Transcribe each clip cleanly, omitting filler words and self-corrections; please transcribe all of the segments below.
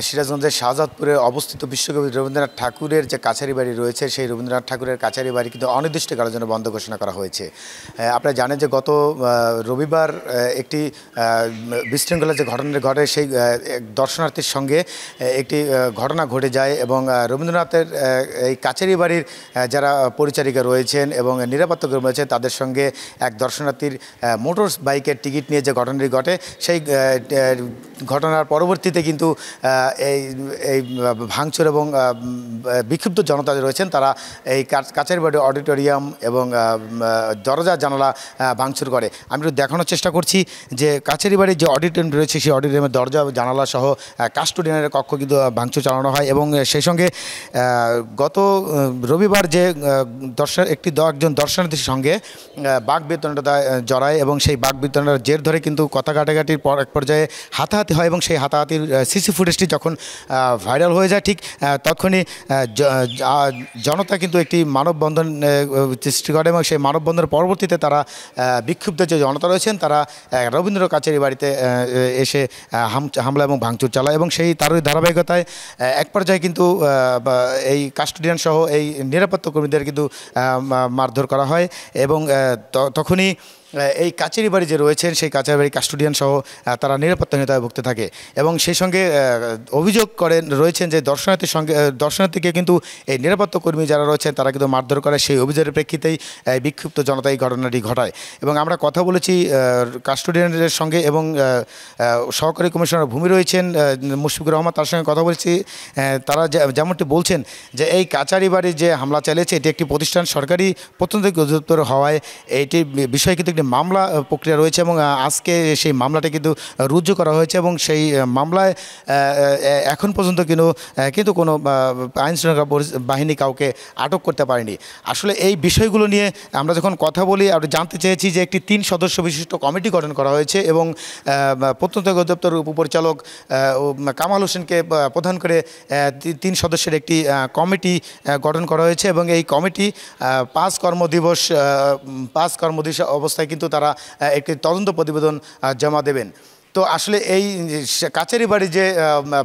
সিরাজগঞ্জের শাহজাদপুরে অবস্থিত বিশ্বকবি রবীন্দ্রনাথ ঠাকুরের যে কাছারি বাড়ি রয়েছে সেই রবীন্দ্রনাথ ঠাকুরের কাছারি বাড়ি কিন্তু অনির্দিষ্টকালের জন্য বন্ধ ঘোষণা করা হয়েছে। আপনারা জানেন যে গত রবিবার একটি বিশৃঙ্খলা যে ঘটনা ঘটে সেই দর্শনার্থীর সঙ্গে একটি ঘটনা ঘটে যায় এবং রবীন্দ্রনাথের এই কাছারি বাড়ির যারা পরিচারিকা রয়েছেন এবং নিরাপত্তাকর্মী রয়েছেন তাদের সঙ্গে এক দর্শনার্থীর মোটর বাইকের টিকিট নিয়ে যে ঘটনাটি ঘটে সেই ঘটনার পরবর্তীতে কিন্তু এই ভাঙচুর এবং বিক্ষুব্ধ জনতা রয়েছেন তারা এই কাছারি বাড়ি অডিটোরিয়াম এবং দরজা জানালা ভাঙচুর করে। আমি একটু দেখানোর চেষ্টা করছি যে কাছারি বাড়ির যে অডিটোরিয়াম রয়েছে সেই অডিটোরিয়ামের দরজা জানালা সহ কাস্টোডিয়ানের কক্ষ কিন্তু ভাঙচুর চালানো হয় এবং সেই সঙ্গে গত রবিবার যে একজন দর্শনার্থীর সঙ্গে বাক বিতণ্ডা জড়ায় এবং সেই বাক বিতণ্ডার জের ধরে কিন্তু কথা কাটাকাটির পর এক পর্যায়ে হাতাহাতি হয় এবং সেই হাতাহাতির সিসি ফুটেজটি যখন ভাইরাল হয়ে যায় ঠিক তখনই জনতা কিন্তু একটি মানববন্ধন সৃষ্টি করে এবং সেই মানববন্ধনের পরবর্তীতে তারা বিক্ষুব্ধ যে জনতা রয়েছেন তারা রবীন্দ্র কাছারি বাড়িতে এসে হামলা এবং ভাঙচুর চালায় এবং সেই তারই ধারাবাহিকতায় এক পর্যায়ে কিন্তু এই কাস্টোডিয়ান সহ এই নিরাপত্তা কর্মীদের কিন্তু মারধর করা হয় এবং তখনই এই কাছারি বাড়ি যে রয়েছেন সেই কাছারি বাড়ি কাস্টোডিয়ান সহ তারা নিরাপত্তাহীনতায় ভুগতে থাকে এবং সেই সঙ্গে অভিযোগ রয়েছেন যে দর্শনার্থীকে কিন্তু এই নিরাপত্তা কর্মী যারা রয়েছেন তারা কিন্তু মারধর করে সেই অভিযোগের প্রেক্ষিতেই বিক্ষুব্ধ জনতা এই ঘটনাটি ঘটায় এবং আমরা কথা বলেছি কাস্টোডিয়ানদের সঙ্গে এবং সহকারী কমিশনার ভূমি রয়েছেন মুশফিকুর রহমান তার সঙ্গে কথা বলেছি। তারা যেমনটি বলছেন যে এই কাছারি বাড়ির যে হামলা চালিয়েছে এটি একটি প্রতিষ্ঠান সরকারি প্রত্নতত্ত্ব অধিদপ্তর হওয়ায় এইটি বিষয়ে কিন্তু মামলা প্রক্রিয়া রয়েছে এবং আজকে সেই মামলাটা কিন্তু রুজু করা হয়েছে এবং সেই মামলায় এখন পর্যন্ত কিন্তু কোনো আইনশৃঙ্খলা বাহিনী কাউকে আটক করতে পারেনি। আসলে এই বিষয়গুলো নিয়ে আমরা যখন কথা বলি আমরা জানতে চেয়েছি যে একটি 3 সদস্য বিশিষ্ট কমিটি গঠন করা হয়েছে এবং প্রত্নতত্ত্ব অধিদপ্তরের উপপরিচালক কামাল হোসেনকে প্রধান করে 3 সদস্যের একটি কমিটি গঠন করা হয়েছে এবং এই কমিটি 5 কর্মদিবস অবস্থায় কিন্তু তারা একটি তদন্ত প্রতিবেদন জমা দেবেন। তো আসলে এই কাছারি বাড়ি যে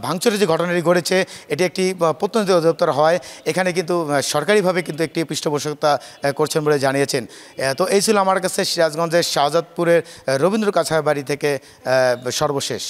ভাঙচুরের যে ঘটনাটি ঘটেছে এটি একটি প্রত্নতত্ত্ব অধিদপ্তর হয় এখানে কিন্তু সরকারিভাবে কিন্তু একটি পৃষ্ঠপোষকতা করছেন বলে জানিয়েছেন। তো এই ছিল আমার কাছে সিরাজগঞ্জের শাহজাদপুরের রবীন্দ্র কাছারি বাড়ি থেকে সর্বশেষ।